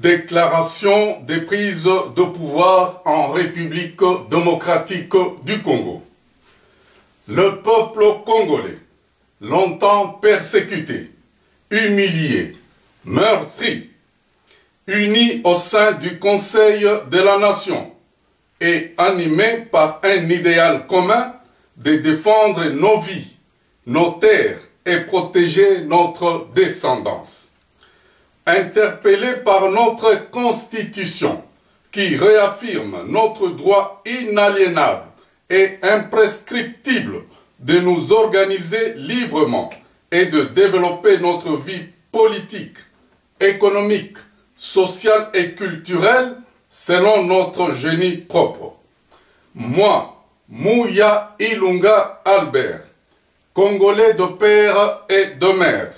Déclaration des prises de pouvoir en République démocratique du Congo. Le peuple congolais, longtemps persécuté, humilié, meurtri, uni au sein du Conseil de la Nation et animé par un idéal commun de défendre nos vies, nos terres et protéger notre descendance. Interpellé par notre Constitution qui réaffirme notre droit inaliénable et imprescriptible de nous organiser librement et de développer notre vie politique, économique, sociale et culturelle selon notre génie propre. Moi, Mouya Ilunga Albert, Congolais de père et de mère,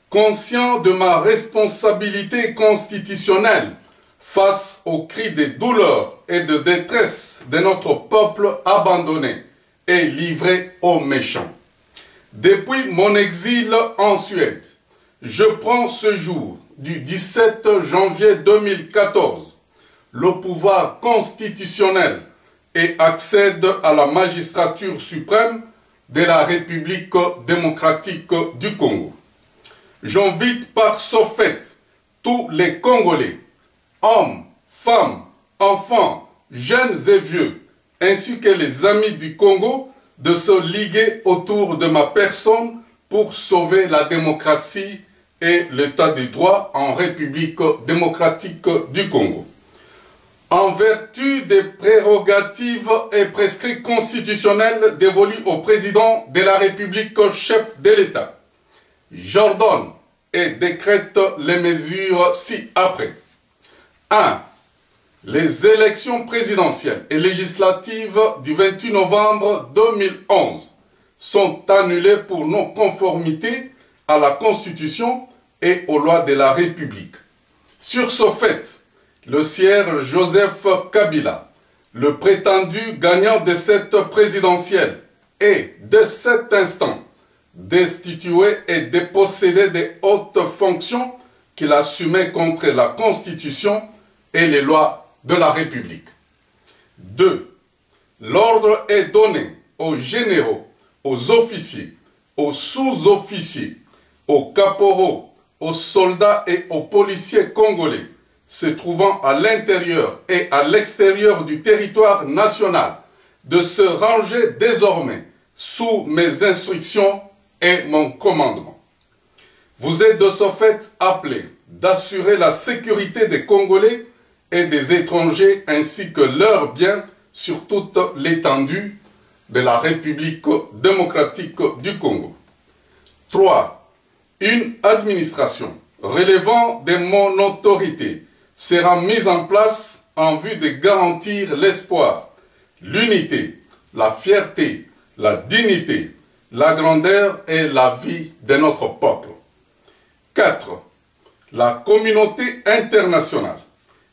conscient de ma responsabilité constitutionnelle face aux cris de douleur et de détresse de notre peuple abandonné et livré aux méchants. Depuis mon exil en Suède, je prends ce jour du 17 janvier 2014 le pouvoir constitutionnel et accède à la magistrature suprême de la République démocratique du Congo. J'invite par ce fait tous les Congolais, hommes, femmes, enfants, jeunes et vieux, ainsi que les amis du Congo, de se liguer autour de ma personne pour sauver la démocratie et l'état de droit en République démocratique du Congo. En vertu des prérogatives et prescrits constitutionnels dévolus au président de la République, chef de l'État, j'ordonne et décrète les mesures ci-après. 1. Les élections présidentielles et législatives du 28 novembre 2011 sont annulées pour non-conformité à la Constitution et aux lois de la République. Sur ce fait, le sieur Joseph Kabila, le prétendu gagnant de cette présidentielle, est, de cet instant, destitué et dépossédé des hautes fonctions qu'il assumait contre la Constitution et les lois de la République. 2. L'ordre est donné aux généraux, aux officiers, aux sous-officiers, aux caporaux, aux soldats et aux policiers congolais se trouvant à l'intérieur et à l'extérieur du territoire national de se ranger désormais sous mes instructions et mon commandement. Vous êtes de ce fait appelés d'assurer la sécurité des Congolais et des étrangers ainsi que leurs biens sur toute l'étendue de la République démocratique du Congo. 3. Une administration relevant de mon autorité sera mise en place en vue de garantir l'espoir, l'unité, la fierté, la dignité, la grandeur et la vie de notre peuple. 4. La communauté internationale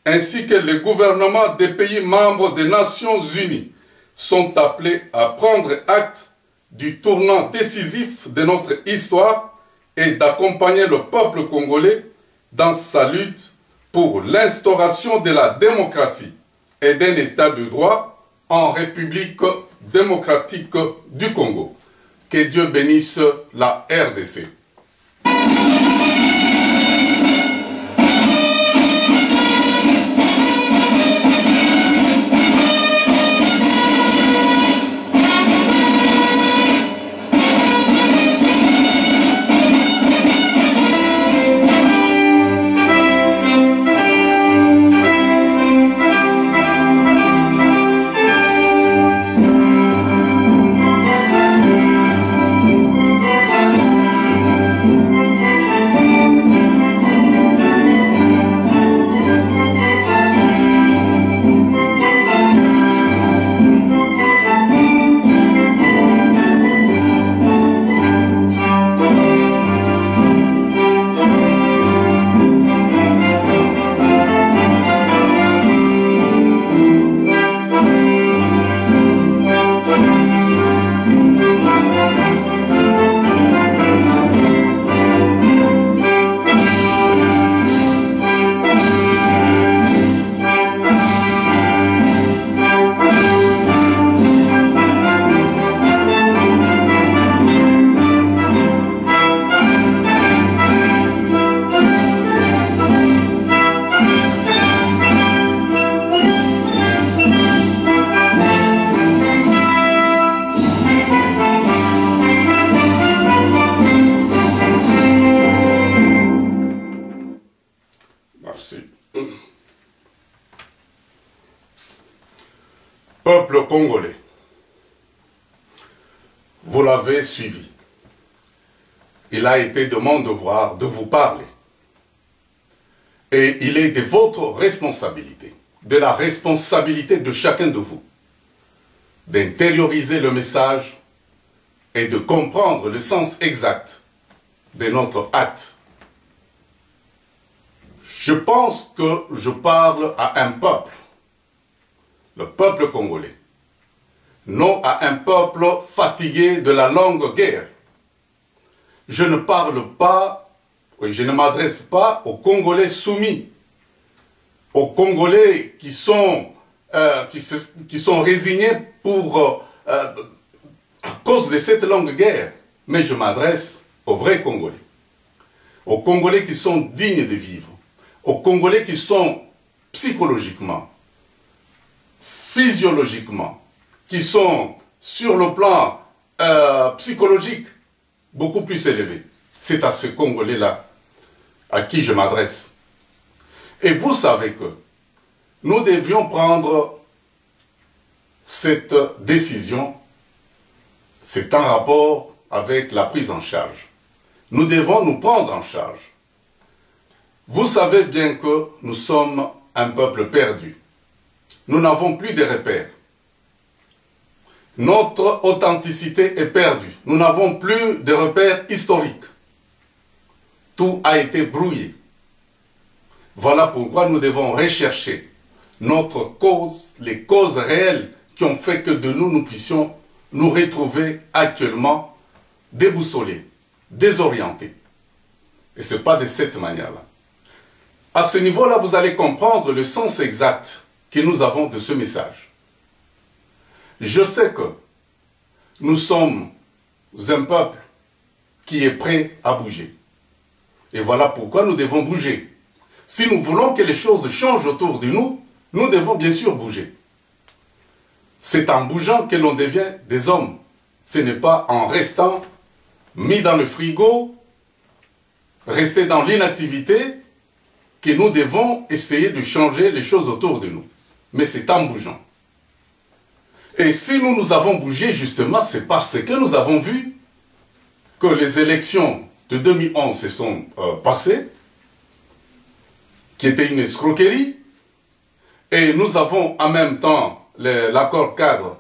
ainsi que les gouvernements des pays membres des Nations Unies sont appelés à prendre acte du tournant décisif de notre histoire et d'accompagner le peuple congolais dans sa lutte pour l'instauration de la démocratie et d'un état de droit en République démocratique du Congo. Que Dieu bénisse la RDC. Congolais, vous l'avez suivi. Il a été de mon devoir de vous parler. Et il est de votre responsabilité, de la responsabilité de chacun de vous, d'intérioriser le message et de comprendre le sens exact de notre acte. Je pense que je parle à un peuple, le peuple congolais, non à un peuple fatigué de la longue guerre. Je ne parle pas, je ne m'adresse pas aux Congolais soumis, aux Congolais qui sont résignés à cause de cette longue guerre, mais je m'adresse aux vrais Congolais, aux Congolais qui sont dignes de vivre, aux Congolais qui sont psychologiquement, physiologiquement, qui sont sur le plan psychologique beaucoup plus élevés. C'est à ce Congolais-là à qui je m'adresse. Et vous savez que nous devions prendre cette décision, c'est en rapport avec la prise en charge. Nous devons nous prendre en charge. Vous savez bien que nous sommes un peuple perdu. Nous n'avons plus de repères. Notre authenticité est perdue. Nous n'avons plus de repères historiques. Tout a été brouillé. Voilà pourquoi nous devons rechercher notre cause, les causes réelles qui ont fait que de nous puissions nous retrouver actuellement déboussolés, désorientés. Et ce n'est pas de cette manière-là. À ce niveau-là, vous allez comprendre le sens exact que nous avons de ce message. Je sais que nous sommes un peuple qui est prêt à bouger. Et voilà pourquoi nous devons bouger. Si nous voulons que les choses changent autour de nous, nous devons bien sûr bouger. C'est en bougeant que l'on devient des hommes. Ce n'est pas en restant mis dans le frigo, rester dans l'inactivité, que nous devons essayer de changer les choses autour de nous. Mais c'est en bougeant. Et si nous avons bougé, justement, c'est parce que nous avons vu que les élections de 2011 se sont passées, qui était une escroquerie, et nous avons en même temps l'accord cadre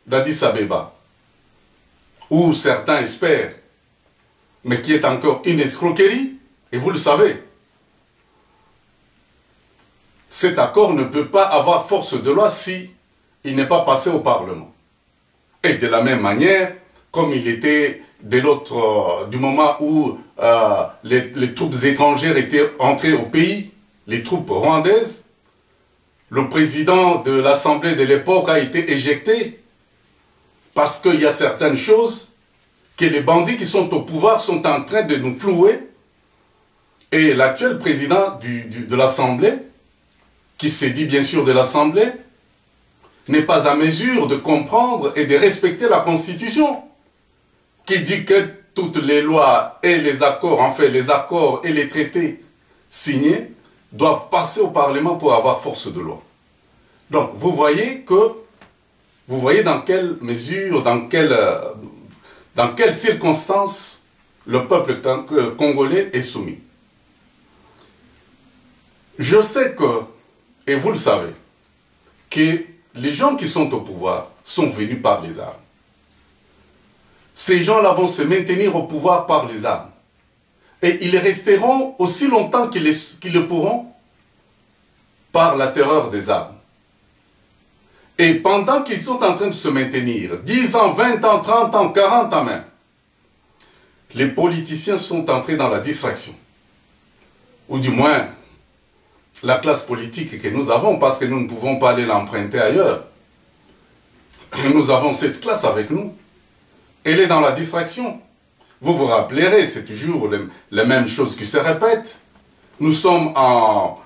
d'Addis Abeba, où certains espèrent, mais qui est encore une escroquerie, et vous le savez. Cet accord ne peut pas avoir force de loi si il n'est pas passé au Parlement. Et de la même manière, comme il était du moment où les troupes étrangères étaient entrées au pays, les troupes rwandaises, le président de l'Assemblée de l'époque a été éjecté parce qu'il y a certaines choses que les bandits qui sont au pouvoir sont en train de nous flouer. Et l'actuel président de l'Assemblée, qui s'est dit bien sûr de l'Assemblée, n'est pas à mesure de comprendre et de respecter la Constitution, qui dit que toutes les lois et les accords, en fait les accords et les traités signés, doivent passer au Parlement pour avoir force de loi. Donc vous voyez dans quelle mesure, dans quelles circonstances le peuple congolais est soumis. Je sais que, et vous le savez, que les gens qui sont au pouvoir sont venus par les armes. Ces gens-là vont se maintenir au pouvoir par les armes. Et ils resteront aussi longtemps qu'ils le pourront par la terreur des armes. Et pendant qu'ils sont en train de se maintenir, 10 ans, 20 ans, 30 ans, 40 ans même, les politiciens sont entrés dans la distraction. Ou du moins, la classe politique que nous avons, parce que nous ne pouvons pas aller l'emprunter ailleurs. Nous avons cette classe avec nous. Elle est dans la distraction. Vous vous rappellerez, c'est toujours les mêmes choses qui se répètent. Nous sommes en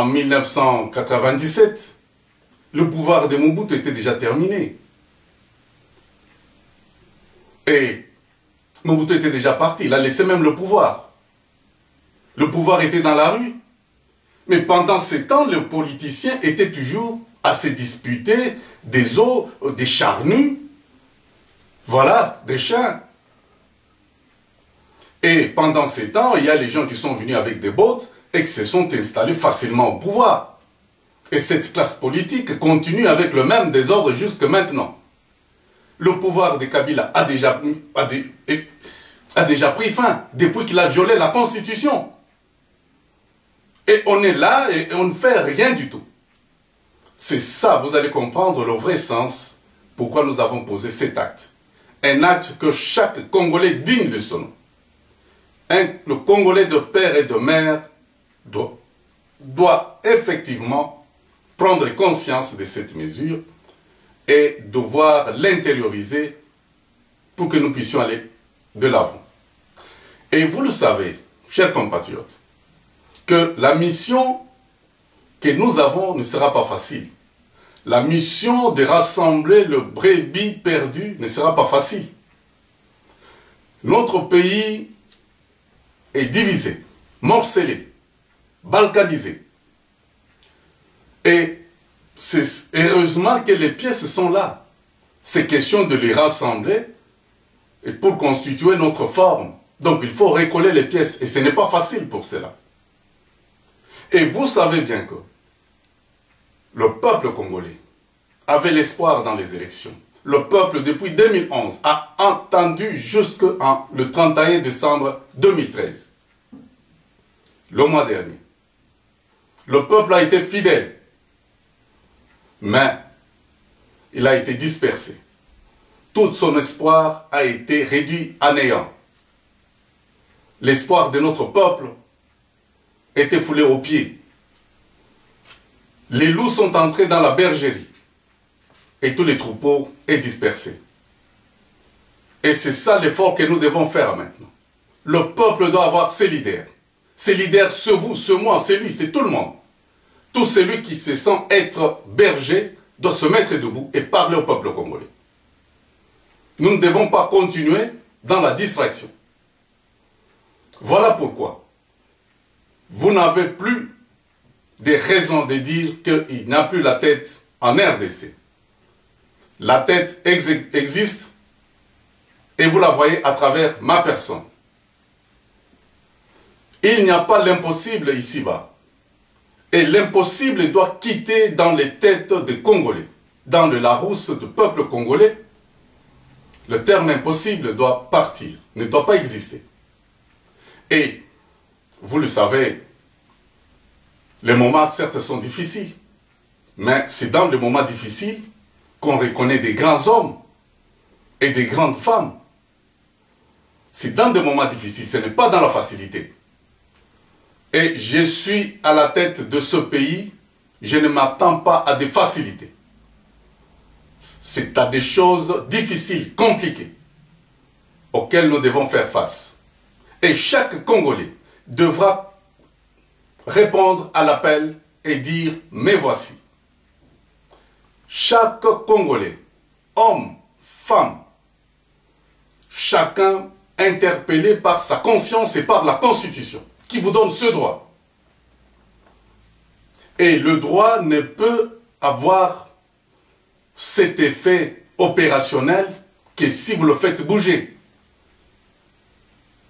1997. Le pouvoir de Mobutu était déjà terminé. Et Mobutu était déjà parti. Il a laissé même le pouvoir. Le pouvoir était dans la rue. Mais pendant ce temps, les politiciens étaient toujours à se disputer des eaux, des charnues, voilà, des chiens. Et pendant ces temps, il y a les gens qui sont venus avec des bottes et qui se sont installés facilement au pouvoir. Et cette classe politique continue avec le même désordre jusque maintenant. Le pouvoir de Kabila a déjà pris fin depuis qu'il a violé la Constitution. Et on est là et on ne fait rien du tout. C'est ça, vous allez comprendre le vrai sens pourquoi nous avons posé cet acte. Un acte que chaque Congolais digne de son nom, le Congolais de père et de mère, doit effectivement prendre conscience de cette mesure et devoir l'intérioriser pour que nous puissions aller de l'avant. Et vous le savez, chers compatriotes, que la mission que nous avons ne sera pas facile. La mission de rassembler le brebis perdu ne sera pas facile. Notre pays est divisé, morcelé, balkanisé. Et c'est heureusement que les pièces sont là. C'est question de les rassembler et pour constituer notre forme. Donc il faut recoller les pièces et ce n'est pas facile pour cela. Et vous savez bien que le peuple congolais avait l'espoir dans les élections. Le peuple, depuis 2011, a entendu jusqu'au 31 décembre 2013, le mois dernier. Le peuple a été fidèle, mais il a été dispersé. Tout son espoir a été réduit à néant. L'espoir de notre peuple était foulé aux pieds. Les loups sont entrés dans la bergerie et tous les troupeaux sont dispersés. Et c'est ça l'effort que nous devons faire maintenant. Le peuple doit avoir ses leaders. Ses leaders, c'est vous, c'est moi, c'est lui, c'est tout le monde. Tout celui qui se sent être berger doit se mettre debout et parler au peuple congolais. Nous ne devons pas continuer dans la distraction. Voilà pourquoi vous n'avez plus de raisons de dire qu'il n'y a plus la tête en RDC. La tête existe et vous la voyez à travers ma personne. Il n'y a pas l'impossible ici-bas. Et l'impossible doit quitter dans les têtes des Congolais. Dans le Larousse du peuple congolais, le terme impossible doit partir, ne doit pas exister. Et, vous le savez, les moments certes sont difficiles, mais c'est dans les moments difficiles qu'on reconnaît des grands hommes et des grandes femmes. C'est dans des moments difficiles, ce n'est pas dans la facilité. Et je suis à la tête de ce pays, je ne m'attends pas à des facilités. C'est à des choses difficiles, compliquées, auxquelles nous devons faire face. Et chaque Congolais devra répondre à l'appel et dire « me voici ». Chaque Congolais, homme, femme, chacun interpellé par sa conscience et par la Constitution, qui vous donne ce droit. Et le droit ne peut avoir cet effet opérationnel que si vous le faites bouger.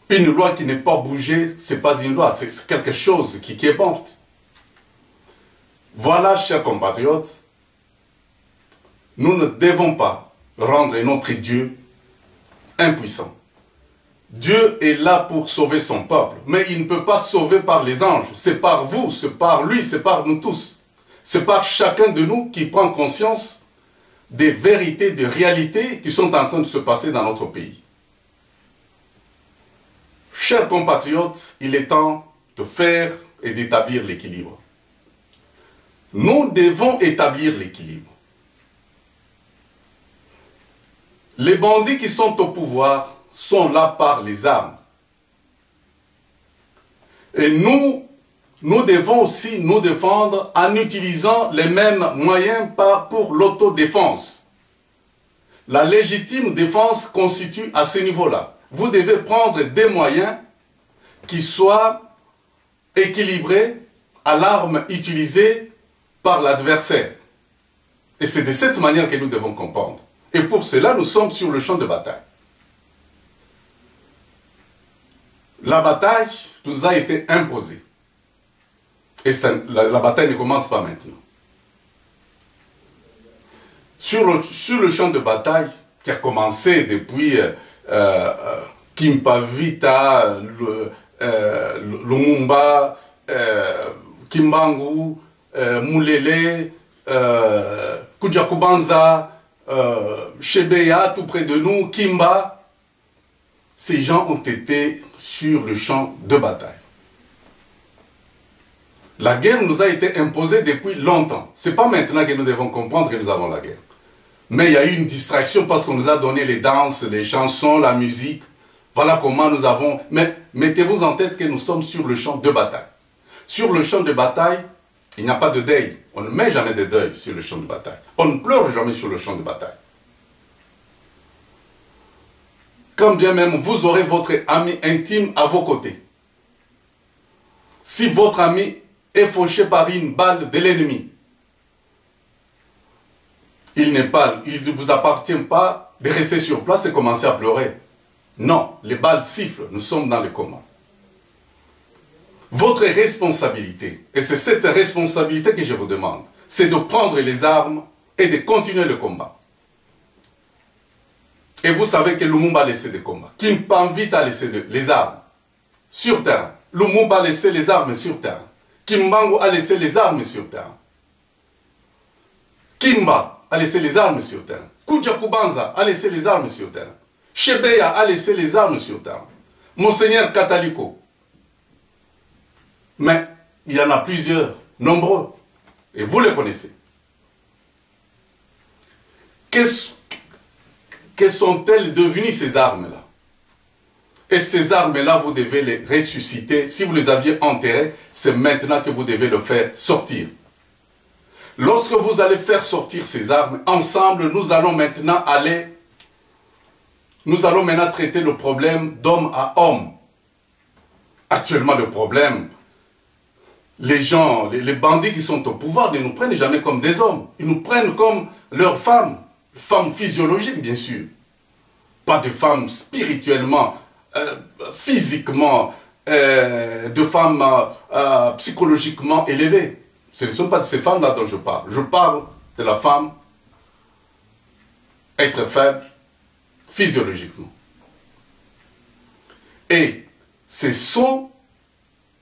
Une loi qui n'est pas bougée, ce n'est pas une loi, c'est quelque chose qui est morte. Voilà, chers compatriotes, nous ne devons pas rendre notre Dieu impuissant. Dieu est là pour sauver son peuple, mais il ne peut pas sauver par les anges. C'est par vous, c'est par lui, c'est par nous tous. C'est par chacun de nous qui prend conscience des vérités, des réalités qui sont en train de se passer dans notre pays. Chers compatriotes, il est temps de faire et d'établir l'équilibre. Nous devons établir l'équilibre. Les bandits qui sont au pouvoir sont là par les armes. Et nous devons aussi nous défendre en utilisant les mêmes moyens pour l'autodéfense. La légitime défense constitue à ce niveau-là. Vous devez prendre des moyens qui soient équilibrés à l'arme utilisée par l'adversaire. Et c'est de cette manière que nous devons comprendre. Et pour cela, nous sommes sur le champ de bataille. La bataille nous a été imposée. Et la bataille ne commence pas maintenant. Sur le champ de bataille, qui a commencé depuis Kimpavita, Lumumba, Kimbangu, Moulele, Kudjakubanza, Shebeya, tout près de nous, Kimba, ces gens ont été sur le champ de bataille. La guerre nous a été imposée depuis longtemps. Ce n'est pas maintenant que nous devons comprendre que nous avons la guerre. Mais il y a eu une distraction parce qu'on nous a donné les danses, les chansons, la musique. Voilà comment nous avons... Mais mettez-vous en tête que nous sommes sur le champ de bataille. Sur le champ de bataille, il n'y a pas de deuil. On ne met jamais de deuil sur le champ de bataille. On ne pleure jamais sur le champ de bataille. Quand bien même vous aurez votre ami intime à vos côtés. Si votre ami est fauché par une balle de l'ennemi, il ne vous appartient pas de rester sur place et commencer à pleurer. Non, les balles sifflent, nous sommes dans le combat. Votre responsabilité, et c'est cette responsabilité que je vous demande, c'est de prendre les armes et de continuer le combat. Et vous savez que Lumumba a laissé des combats. Kimpavita a laissé les armes sur terrain. Lumumba a laissé les armes sur terrain. Kimbangu a laissé les armes sur terrain. Kimba a laissé les armes sur terrain. Kudjakubanza a laissé les armes sur terrain. Shebeya a laissé les armes sur terrain. Monseigneur Kataliko. Mais il y en a plusieurs, nombreux. Et vous les connaissez. Que sont-elles devenues ces armes-là? Et ces armes-là, vous devez les ressusciter. Si vous les aviez enterrées, c'est maintenant que vous devez le faire sortir. Lorsque vous allez faire sortir ces armes, ensemble, nous allons maintenant traiter le problème d'homme à homme. Actuellement, le problème, les gens, les bandits qui sont au pouvoir ne nous prennent jamais comme des hommes. Ils nous prennent comme leurs femmes physiologiques, bien sûr. Pas de femmes spirituellement, physiquement, de femmes psychologiquement élevées. Ce ne sont pas de ces femmes-là dont je parle. Je parle de la femme être faible physiologiquement. Et ce sont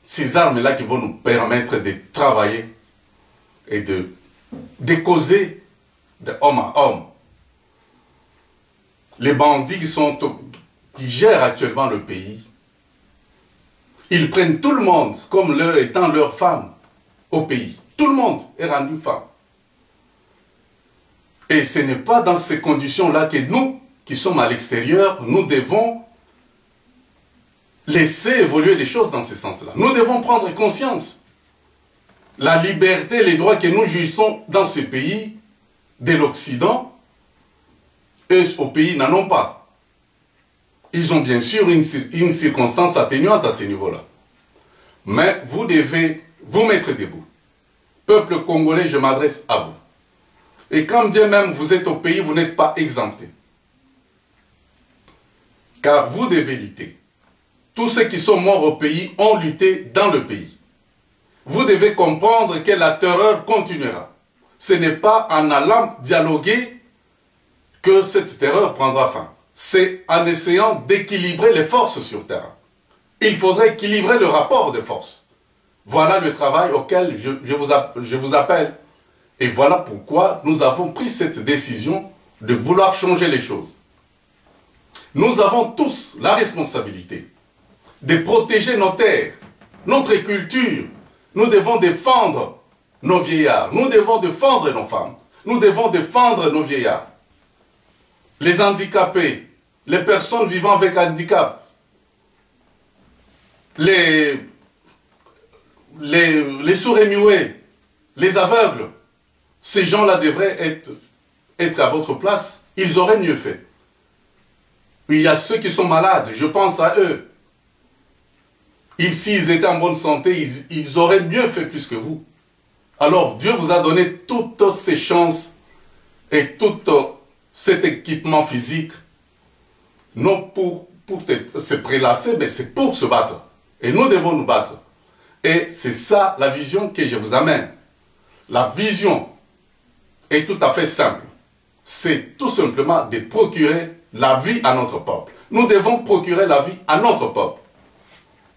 ces armes-là qui vont nous permettre de travailler et de causer de homme à homme. Les bandits qui gèrent actuellement le pays, ils prennent tout le monde comme étant leur femme au pays. Tout le monde est rendu femme. Et ce n'est pas dans ces conditions-là que nous, qui sommes à l'extérieur, nous devons laisser évoluer les choses dans ce sens-là. Nous devons prendre conscience. La liberté, les droits que nous jouissons dans ce pays, de l'Occident, eux au pays n'en ont pas. Ils ont bien sûr une circonstance atténuante à ce niveau-là. Mais vous devez vous mettre debout. Peuple congolais, je m'adresse à vous. Et quand bien même vous êtes au pays, vous n'êtes pas exempté. Car vous devez lutter. Tous ceux qui sont morts au pays ont lutté dans le pays. Vous devez comprendre que la terreur continuera. Ce n'est pas en allant dialoguer que cette terreur prendra fin. C'est en essayant d'équilibrer les forces sur terrain. Il faudrait équilibrer le rapport de force. Voilà le travail auquel je vous appelle. Et voilà pourquoi nous avons pris cette décision de vouloir changer les choses. Nous avons tous la responsabilité de protéger nos terres, notre culture. Nous devons défendre nos vieillards. Nous devons défendre nos femmes. Nous devons défendre nos vieillards. Les handicapés, les personnes vivant avec handicap, les sourds et muets, les aveugles, ces gens-là devraient être à votre place. Ils auraient mieux fait. Il y a ceux qui sont malades, je pense à eux. S'ils étaient en bonne santé, ils auraient mieux fait plus que vous. Alors Dieu vous a donné toutes ces chances et tout cet équipement physique, non pour se prélasser, mais c'est pour se battre. Et nous devons nous battre. Et c'est ça la vision que je vous amène. La vision est tout à fait simple. C'est tout simplement de procurer la vie à notre peuple. Nous devons procurer la vie à notre peuple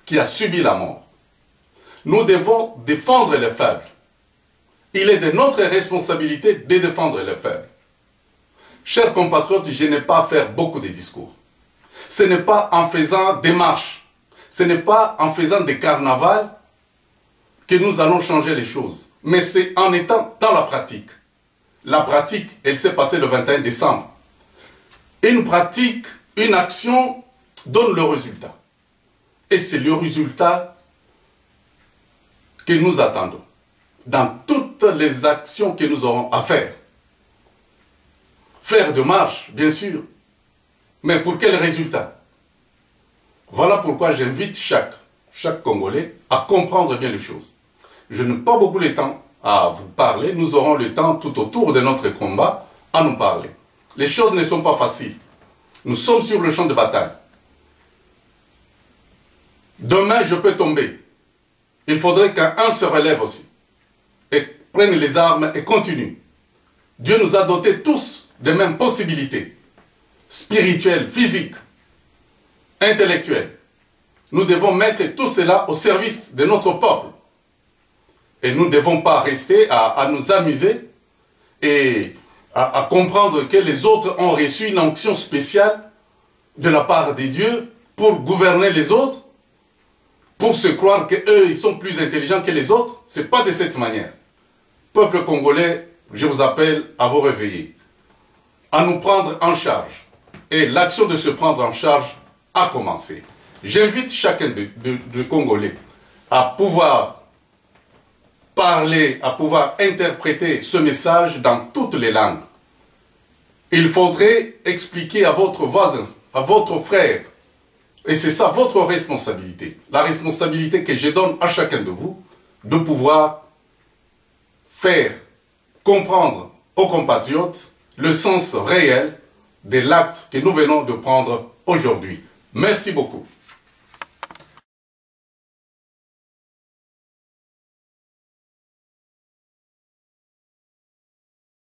qui a subi la mort. Nous devons défendre les faibles. Il est de notre responsabilité de défendre les faibles. Chers compatriotes, je n'ai pas à faire beaucoup de discours. Ce n'est pas en faisant des marches, ce n'est pas en faisant des carnavals que nous allons changer les choses. Mais c'est en étant dans la pratique. La pratique, elle s'est passée le 21 décembre. Une pratique, une action donne le résultat. Et c'est le résultat que nous attendons dans toutes les actions que nous aurons à faire. Faire de marche, bien sûr. Mais pour quel résultat? Voilà pourquoi j'invite chaque Congolais à comprendre bien les choses. Je n'ai pas beaucoup de temps à vous parler. Nous aurons le temps tout autour de notre combat à nous parler. Les choses ne sont pas faciles. Nous sommes sur le champ de bataille. Demain, je peux tomber. Il faudrait qu'un se relève aussi. Et prenne les armes et continue. Dieu nous a dotés tous des mêmes possibilités. Spirituelles, physiques, intellectuelles. Nous devons mettre tout cela au service de notre peuple. Et nous ne devons pas rester à nous amuser et à comprendre que les autres ont reçu une onction spéciale de la part de Dieu pour gouverner les autres, pour se croire qu'eux, ils sont plus intelligents que les autres. Ce n'est pas de cette manière. Peuple congolais, je vous appelle à vous réveiller, à nous prendre en charge. Et l'action de se prendre en charge a commencé. J'invite chacun de Congolais à pouvoir parler, à pouvoir interpréter ce message dans toutes les langues. Il faudrait expliquer à votre voisin, à votre frère, et c'est ça votre responsabilité, la responsabilité que je donne à chacun de vous, de pouvoir faire comprendre aux compatriotes le sens réel de l'acte que nous venons de prendre aujourd'hui. Merci beaucoup.